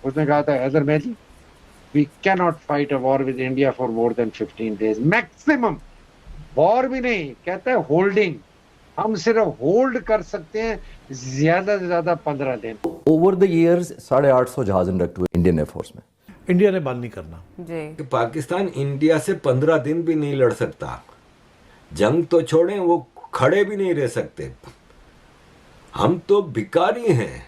उसने कहा था Haider Mehdi, we can not fight a war with India for more than 15 days maximum. War भी नहीं, कहता है होल्डिंग, हम सिर्फ होल्ड कर सकते हैं ज्यादा से ज्यादा 15 दिन। ओवर द ईयर्स 850 जहाज इंडक्ट हुए इंडियन एयरफोर्स में। इंडिया ने बंद नहीं करना जी। कि पाकिस्तान इंडिया से 15 दिन भी नहीं लड़ सकता। जंग तो छोड़ें, वो खड़े भी नहीं रह सकते। हम तो भिखारी हैं।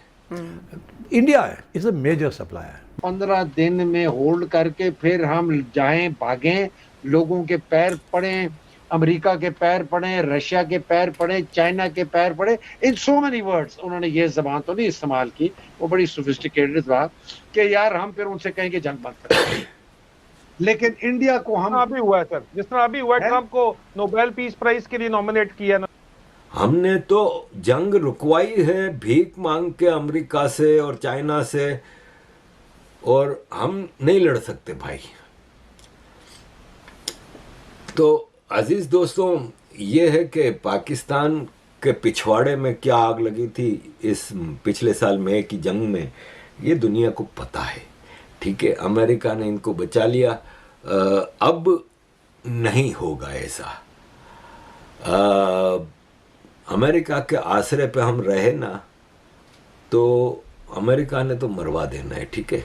इंडिया है, इज अ मेजर सप्लायर। 15 दिन में होल्ड करके फिर हम जाएं, भागें, लोगों के पैर पड़े, अमेरिका के पैर पड़े, रशिया के पैर पड़े, चाइना के पैर पड़े, इन सो मेनी वर्ड्स। उन्होंने ये जबान तो नहीं इस्तेमाल की, वो बड़ी सोफिस्टिकेटेड बात कि यार हम फिर उनसे कहें कि जंग बंद करें। लेकिन इंडिया को हम अभी हुआ है सर, जिस तरह अभी हुआ है, ट्रम्प को नोबेल पीस प्राइज के लिए नॉमिनेट किया ना। हमने तो जंग रुकवाई है भीख मांग के अमेरिका से और चाइना से, और हम नहीं लड़ सकते भाई। तो अजीज दोस्तों, ये है कि पाकिस्तान के पिछवाड़े में क्या आग लगी थी इस पिछले साल मई की जंग में, ये दुनिया को पता है। ठीक है, अमेरिका ने इनको बचा लिया। अब नहीं होगा ऐसा। अमेरिका के आसरे पे हम रहे ना, तो अमेरिका ने तो मरवा देना है। ठीक है,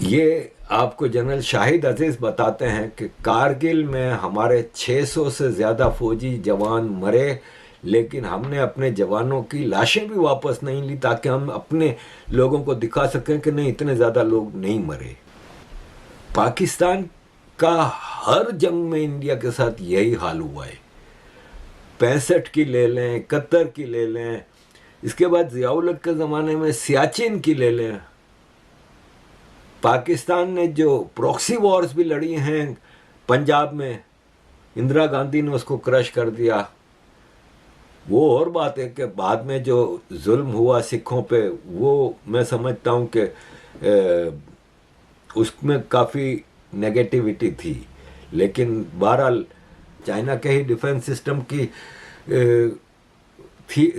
ये आपको जनरल शाहिद अजीज बताते हैं कि कारगिल में हमारे 600 से ज़्यादा फौजी जवान मरे, लेकिन हमने अपने जवानों की लाशें भी वापस नहीं ली ताकि हम अपने लोगों को दिखा सकें कि नहीं, इतने ज़्यादा लोग नहीं मरे। पाकिस्तान का हर जंग में इंडिया के साथ यही हाल हुआ है। 65 की ले लें, 71 की ले लें, इसके बाद ज़ियाउल हक के ज़माने में सियाचिन की ले लें। पाकिस्तान ने जो प्रॉक्सी वॉर्स भी लड़ी हैं पंजाब में, इंदिरा गांधी ने उसको क्रश कर दिया। वो और बात है कि बाद में जो जुल्म हुआ सिखों पे, वो मैं समझता हूँ कि उसमें काफ़ी नेगेटिविटी थी, लेकिन बहरहाल चाइना के ही डिफेंस सिस्टम की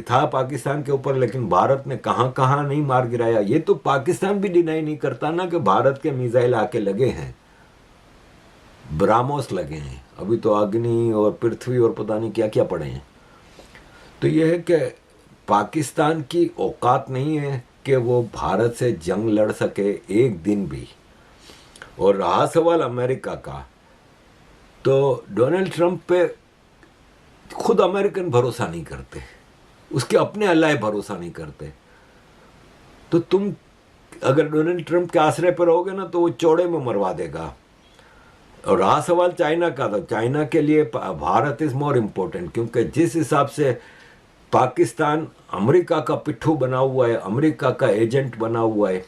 था पाकिस्तान के ऊपर, लेकिन भारत ने कहाँ कहाँ नहीं मार गिराया। ये तो पाकिस्तान भी डिनाई नहीं करता ना कि भारत के मिसाइल आके लगे हैं, ब्राह्मोस लगे हैं, अभी तो अग्नि और पृथ्वी और पता नहीं क्या क्या पड़े हैं। तो ये है कि पाकिस्तान की औकात नहीं है कि वो भारत से जंग लड़ सके एक दिन भी। और रहा सवाल अमेरिका का, तो डोनाल्ड ट्रंप पे खुद अमेरिकन भरोसा नहीं करते, उसके अपने अल्लाह भरोसा नहीं करते। तो तुम अगर डोनाल्ड ट्रंप के आश्रय पर रहोगे ना, तो वो चौड़े में मरवा देगा। और रहा सवाल चाइना का, तो चाइना के लिए भारत इज मोर इम्पोर्टेंट, क्योंकि जिस हिसाब से पाकिस्तान अमेरिका का पिट्ठू बना हुआ है, अमेरिका का एजेंट बना हुआ है,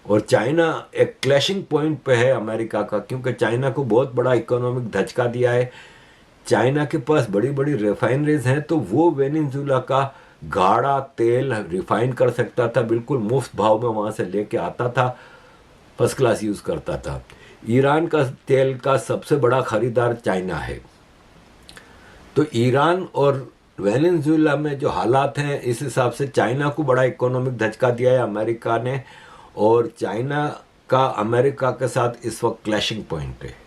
और चाइना एक क्लैशिंग पॉइंट पे है अमेरिका का, क्योंकि चाइना को बहुत बड़ा इकोनॉमिक धचका दिया है। चाइना के पास बड़ी बड़ी रिफाइनरीज हैं, तो वो वेनेजुएला का गाढ़ा तेल रिफाइन कर सकता था, बिल्कुल मुफ्त भाव में वहाँ से लेके आता था, फर्स्ट क्लास यूज़ करता था। ईरान का तेल का सबसे बड़ा खरीदार चाइना है। तो ईरान और वेनेजुएला में जो हालात हैं, इस हिसाब से चाइना को बड़ा इकोनॉमिक धचका दिया है अमेरिका ने, और चाइना का अमेरिका के साथ इस वक्त क्लैशिंग पॉइंट है।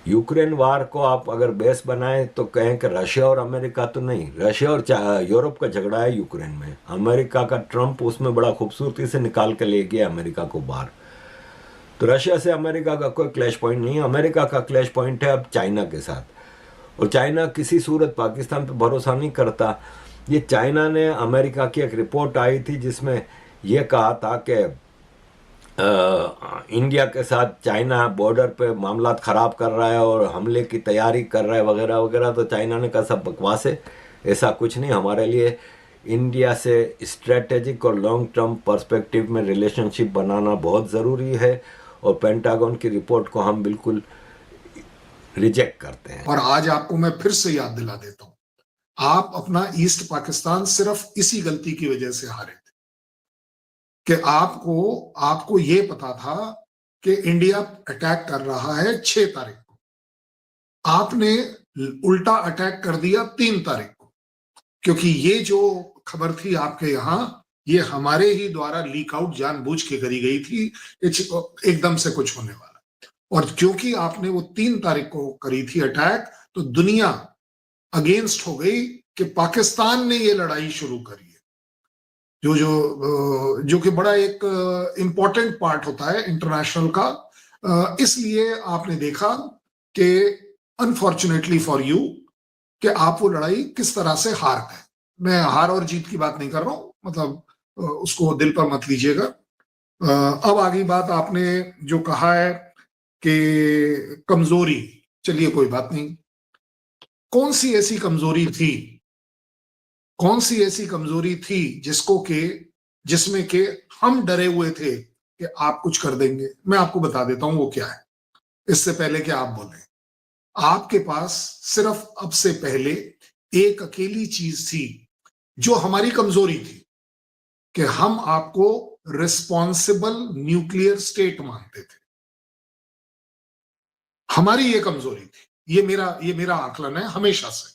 यूक्रेन वार को आप अगर बेस बनाएं तो कहें कि रशिया और अमेरिका तो नहीं, रशिया और यूरोप का झगड़ा है यूक्रेन में। अमेरिका का ट्रंप उसमें बड़ा खूबसूरती से निकाल के ले गया अमेरिका को बाहर। तो रशिया से अमेरिका का कोई क्लैश पॉइंट नहीं है, अमेरिका का क्लैश पॉइंट है अब चाइना के साथ। और चाइना किसी सूरत पाकिस्तान पर भरोसा नहीं करता। ये चाइना ने, अमेरिका की एक रिपोर्ट आई थी जिसमें यह कहा था कि इंडिया के साथ चाइना बॉर्डर पे मामलात ख़राब कर रहा है और हमले की तैयारी कर रहा है वगैरह वगैरह। तो चाइना ने कहा सब बकवास है, ऐसा कुछ नहीं। हमारे लिए इंडिया से स्ट्रेटेजिक और लॉन्ग टर्म पर्सपेक्टिव में रिलेशनशिप बनाना बहुत ज़रूरी है, और पेंटागन की रिपोर्ट को हम बिल्कुल रिजेक्ट करते हैं। और आज आपको मैं फिर से याद दिला देता हूं, आप अपना ईस्ट पाकिस्तान सिर्फ इसी गलती की वजह से हारे थे कि आपको ये पता था कि इंडिया अटैक कर रहा है 6 तारीख को, आपने उल्टा अटैक कर दिया 3 तारीख को, क्योंकि ये जो खबर थी आपके यहां ये हमारे ही द्वारा लीक आउट जानबूझ के करी गई थी, एकदम से कुछ होने वाला। और क्योंकि आपने वो 3 तारीख को करी थी अटैक, तो दुनिया अगेंस्ट हो गई कि पाकिस्तान ने ये लड़ाई शुरू करी है, जो कि बड़ा एक इंपॉर्टेंट पार्ट होता है इंटरनेशनल का। इसलिए आपने देखा कि अनफॉर्चुनेटली फॉर यू कि आप वो लड़ाई किस तरह से हार गए। मैं हार और जीत की बात नहीं कर रहा हूं, मतलब उसको दिल पर मत लीजिएगा। अब आगे बात आपने जो कहा है कि कमजोरी, चलिए कोई बात नहीं। कौन सी ऐसी कमजोरी थी जिसमें के हम डरे हुए थे कि आप कुछ कर देंगे? मैं आपको बता देता हूं वो क्या है, इससे पहले कि आप बोलें। आपके पास सिर्फ अब से पहले एक अकेली चीज थी जो हमारी कमजोरी थी, कि हम आपको रिस्पॉन्सिबल न्यूक्लियर स्टेट मानते थे। हमारी ये कमजोरी थी, ये मेरा आकलन है हमेशा से,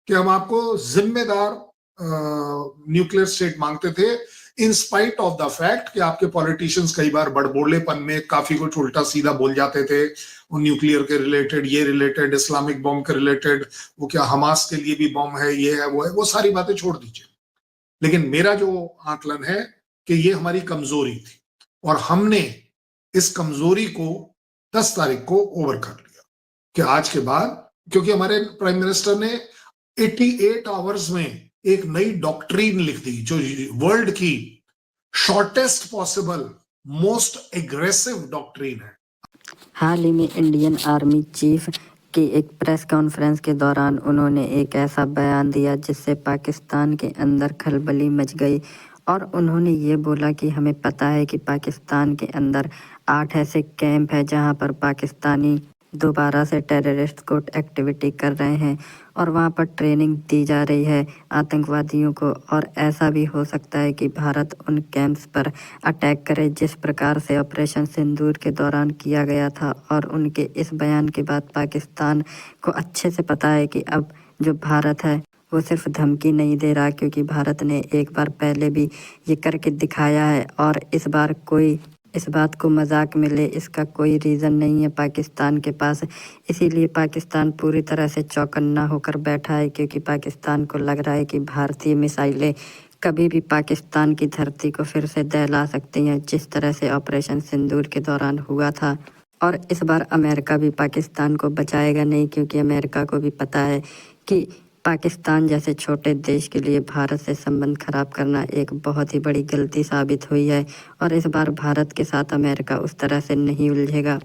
कि हम आपको जिम्मेदार न्यूक्लियर स्टेट मांगते थे, in spite of the fact कि आपके पॉलिटिशियंस कई बार बड़बोलेपन में काफी कुछ उल्टा सीधा बोल जाते थे, न्यूक्लियर के रिलेटेड, ये रिलेटेड, इस्लामिक बॉम्ब के रिलेटेड, वो क्या हमास के लिए भी बॉम्ब है, ये है, वो सारी बातें छोड़ दीजिए। लेकिन मेरा जो आकलन है कि ये हमारी कमजोरी थी, और हमने इस कमजोरी को 10 तारीख को ओवर कर लिया, कि आज के बाद, क्योंकि हमारे प्राइम मिनिस्टर ने 88 आवर्स में एक नई डॉक्ट्रीन लिख दी, जो वर्ल्ड की shortest possible most aggressive doctrine है। हाल ही में इंडियन आर्मी चीफ की एक प्रेस कॉन्फ्रेंस के दौरान उन्होंने एक ऐसा बयान दिया जिससे पाकिस्तान के अंदर खलबली मच गई, और उन्होंने ये बोला कि हमें पता है कि पाकिस्तान के अंदर 8 ऐसे कैंप हैं जहां पर पाकिस्तानी दोबारा से टेररिस्ट को एक्टिविटी कर रहे हैं, और वहां पर ट्रेनिंग दी जा रही है आतंकवादियों को, और ऐसा भी हो सकता है कि भारत उन कैंप्स पर अटैक करे जिस प्रकार से ऑपरेशन सिंदूर के दौरान किया गया था। और उनके इस बयान के बाद पाकिस्तान को अच्छे से पता है कि अब जो भारत है वो सिर्फ धमकी नहीं दे रहा, क्योंकि भारत ने एक बार पहले भी ये करके दिखाया है, और इस बार कोई इस बात को मजाक में ले इसका कोई रीज़न नहीं है पाकिस्तान के पास। इसीलिए पाकिस्तान पूरी तरह से चौकन्ना होकर बैठा है, क्योंकि पाकिस्तान को लग रहा है कि भारतीय मिसाइलें कभी भी पाकिस्तान की धरती को फिर से दहला सकती हैं, जिस तरह से ऑपरेशन सिंदूर के दौरान हुआ था। और इस बार अमेरिका भी पाकिस्तान को बचाएगा नहीं, क्योंकि अमेरिका को भी पता है कि पाकिस्तान जैसे छोटे देश के लिए भारत से संबंध खराब करना एक बहुत ही बड़ी गलती साबित हुई है, और इस बार भारत के साथ अमेरिका उस तरह से नहीं उलझेगा।